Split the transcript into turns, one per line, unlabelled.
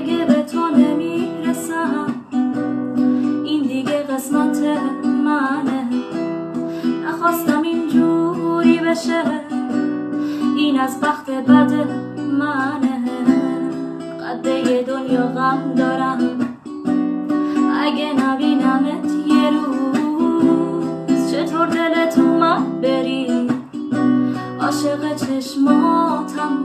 اگه به تو نمیرسم این دیگه قسمت منه. نخواستم اینجوری بشه، این از بخت بد منه. قده دنیا غم دارم اگه نبینمت یه روز. چطور دلت اومد بری، عاشق چشماتم